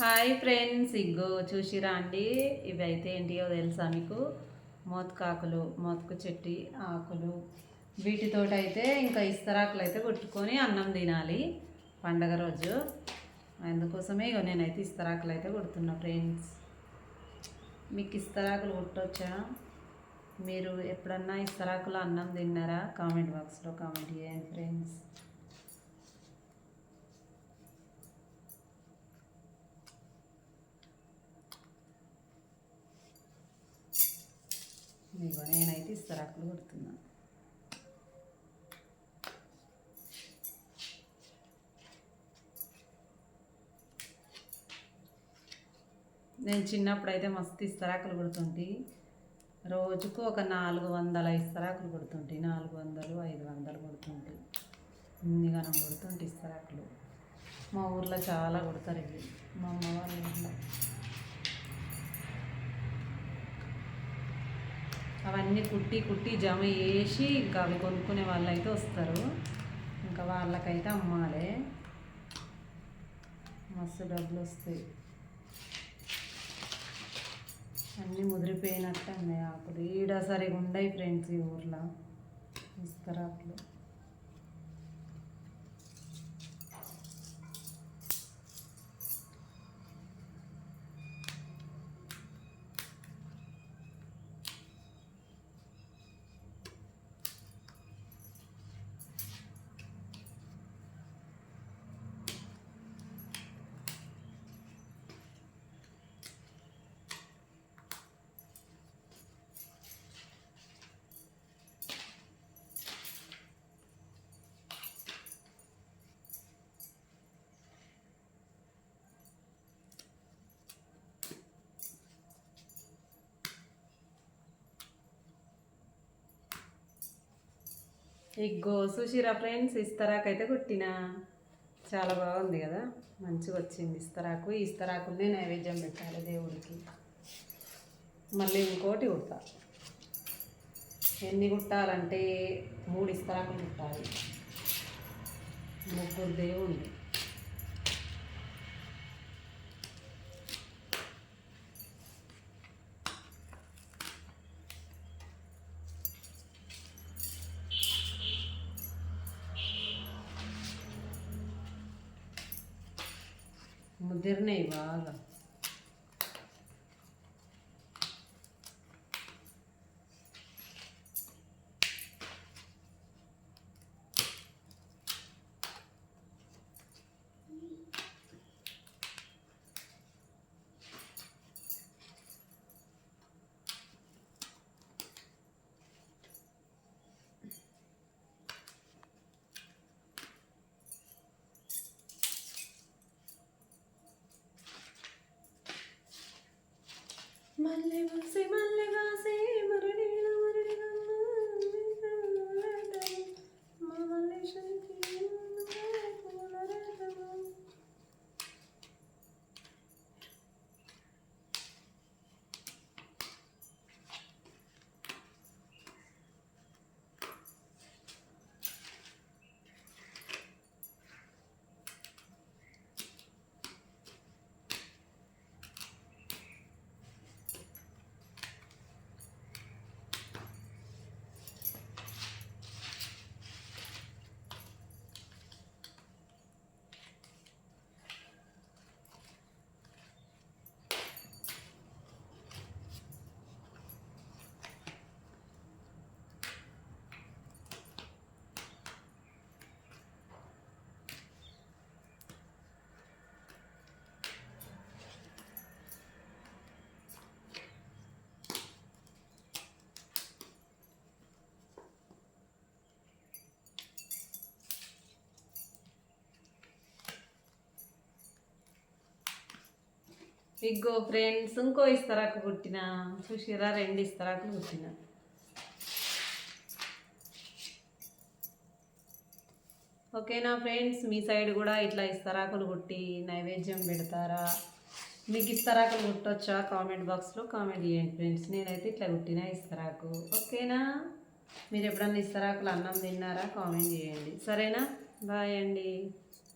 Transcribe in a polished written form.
Hi friends, ఇగ్గో చూసిరా అండి. ఇవి అయితే ఏంటియో తెలుసా మీకు? మోతకాకులు, మోతకు చెట్టి ఆకులు, వీటితోటి అయితే ఇంకా ఇస్తరాకులు అయితే కొట్టుకొని అన్నం తినాలి పండగ రోజు. అందుకోసమే ఇక నేనైతే ఇస్తరాకులు అయితే కొడుతున్నా ఫ్రెండ్స్. మీకు ఇస్తరాకులు కొట్టొచ్చా? మీరు ఎప్పుడన్నా ఇస్తరాకులు అన్నం తిన్నారా? కామెంట్ బాక్స్లో కామెంట్ చేయండి ఫ్రెండ్స్. ఇదిగో నేనైతే ఇస్తరాకులు కొడుతున్నా. నేను చిన్నప్పుడు అయితే మస్తు ఇస్తరాకులు కొడుతుంటే రోజుకు ఒక 400 ఇస్తరాకులు కొడుతుంటే 400 500 కొడుతుంటే ఇన్నిగానం కొడుతుంటే ఇస్తరాకులు. మా ఊర్లో చాలా కొడతారు ఇవి, మా అమ్మ వాళ్ళ ఊర్లో. అవన్నీ కుట్టి కుట్టి జమ చేసి ఇంకా అవి కొనుక్కునే వాళ్ళు అయితే వస్తారు. ఇంకా వాళ్ళకైతే అమ్మాలి, మస్తు డబ్బులు వస్తాయి. అన్నీ ముదిరిపోయినట్టు అన్నాయి ఆకులు. ఈడ సరిగా ఉండయి ఫ్రెండ్స్ ఈ ఊర్లో ఇస్తరాకులు. ఇగ్గో చూసిరా ఫ్రెండ్స్, ఇస్తరాకైతే కుట్టిన చాలా బాగుంది కదా, మంచిగా వచ్చింది ఇస్తరాకు. ఈ ఇస్తరాకుల్ని నైవేద్యం పెట్టాలి దేవుడికి. మళ్ళీ ఇంకోటి కుడతా. ఎన్ని కుట్టాలంటే 3 ఇస్తరాకులు కుట్టాలి, 3 దేవుళ్ళు. ముదిరినాయి బాగా. మల్లె వాసే మల్లె వాసే మరుడేల మరుడిరమ్మ మా మల్లేశ్వరికి పూలరథము. ఇగ్గో ఫ్రెండ్స్, ఇంకో ఇస్తరాకు కుట్టిన చూసిరా, 2 ఇస్తరాకులు కుట్టిన. ఓకేనా ఫ్రెండ్స్, మీ సైడ్ కూడా ఇట్లా ఇస్తరాకులు కుట్టి నైవేద్యం పెడతారా? మీకు ఇస్తరాకులు కుట్టొచ్చా? కామెంట్ బాక్స్లో కామెంట్ చేయండి ఫ్రెండ్స్. నేనైతే ఇట్లా కుట్టిన ఇస్తరాకు. ఓకేనా? మీరు ఎప్పుడన్నా ఇస్తరాకులు అన్నం తిన్నారా? కామెంట్ చేయండి. సరేనా? బాయ్ అండి.